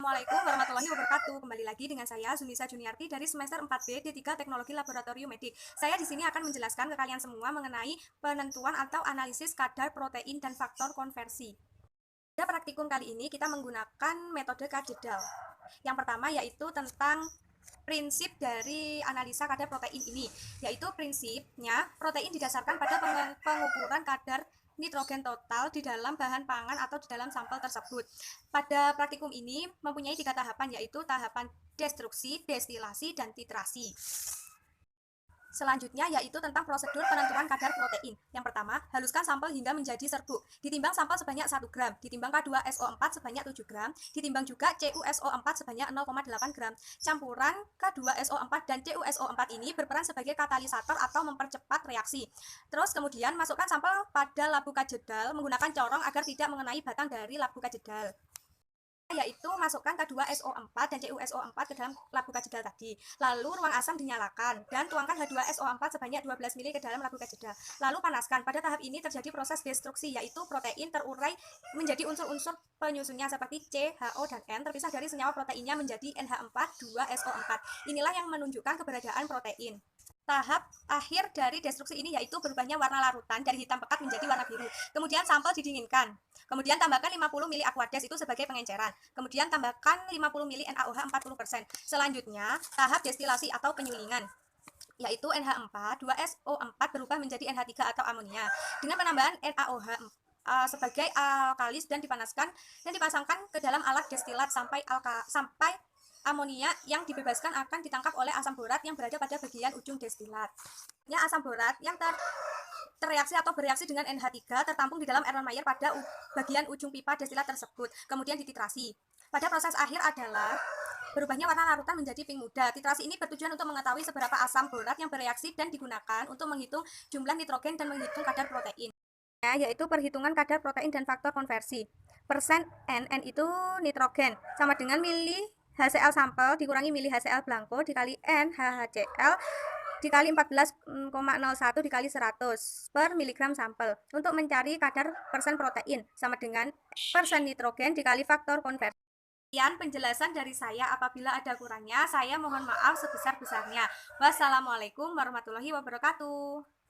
Assalamualaikum warahmatullahi wabarakatuh. Kembali lagi dengan saya Zunisa Juniarti dari semester 4B D3 Teknologi Laboratorium Medik. Saya di sini akan menjelaskan ke kalian semua mengenai penentuan atau analisis kadar protein dan faktor konversi. Pada praktikum kali ini kita menggunakan metode kadedal. Yang pertama yaitu tentang prinsip dari analisa kadar protein ini, yaitu prinsipnya protein didasarkan pada pengukuran kadar nitrogen total di dalam bahan pangan atau di dalam sampel tersebut. Pada praktikum ini mempunyai 3 tahapan, yaitu tahapan destruksi, destilasi, dan titrasi. Selanjutnya yaitu tentang prosedur penentuan kadar protein. Yang pertama, haluskan sampel hingga menjadi serbuk. Ditimbang sampel sebanyak 1 gram, ditimbang K2SO4 sebanyak 7 gram, ditimbang juga CuSO4 sebanyak 0,8 gram. Campuran K2SO4 dan CuSO4 ini berperan sebagai katalisator atau mempercepat reaksi. Terus kemudian masukkan sampel pada labu kajedal menggunakan corong agar tidak mengenai batang dari labu kajedal, yaitu masukkan K2SO4 dan CuSO4 ke dalam labu kajedal tadi. Lalu ruang asam dinyalakan dan tuangkan H2SO4 sebanyak 12 ml ke dalam labu kajedal. Lalu panaskan. Pada tahap ini terjadi proses destruksi, yaitu protein terurai menjadi unsur-unsur penyusunnya seperti C, HO, dan N terpisah dari senyawa proteinnya menjadi NH4, 2SO4. Inilah yang menunjukkan keberadaan protein. Tahap akhir dari destruksi ini yaitu berubahnya warna larutan dari hitam pekat menjadi warna biru. Kemudian sampel didinginkan. Kemudian tambahkan 50 ml Aquades itu sebagai pengenceran. Kemudian tambahkan 50 ml NaOH 40%. Selanjutnya, tahap destilasi atau penyulingan, yaitu NH4, 2SO4 berubah menjadi NH3 atau amonia dengan penambahan NaOH sebagai alkalis dan dipanaskan dan dipasangkan ke dalam alat destilat sampai amonia yang dibebaskan akan ditangkap oleh asam borat yang berada pada bagian ujung destilat. Asam borat yang tereaksi atau bereaksi dengan NH3 tertampung di dalam Erlenmeyer pada bagian ujung pipa destilat tersebut, kemudian dititrasi. Pada proses akhir adalah berubahnya warna larutan menjadi pink muda. Titrasi ini bertujuan untuk mengetahui seberapa asam borat yang bereaksi dan digunakan untuk menghitung jumlah nitrogen dan menghitung kadar protein, yaitu perhitungan kadar protein dan faktor konversi. Persen N itu nitrogen sama dengan mili HCl sampel dikurangi mili HCl blanko dikali N HCl dikali 14,01 dikali 100 per miligram sampel untuk mencari kadar persen protein sama dengan persen nitrogen dikali faktor konversi. Sekian penjelasan dari saya. Apabila ada kurangnya, saya mohon maaf sebesar-besarnya. Wassalamualaikum warahmatullahi wabarakatuh.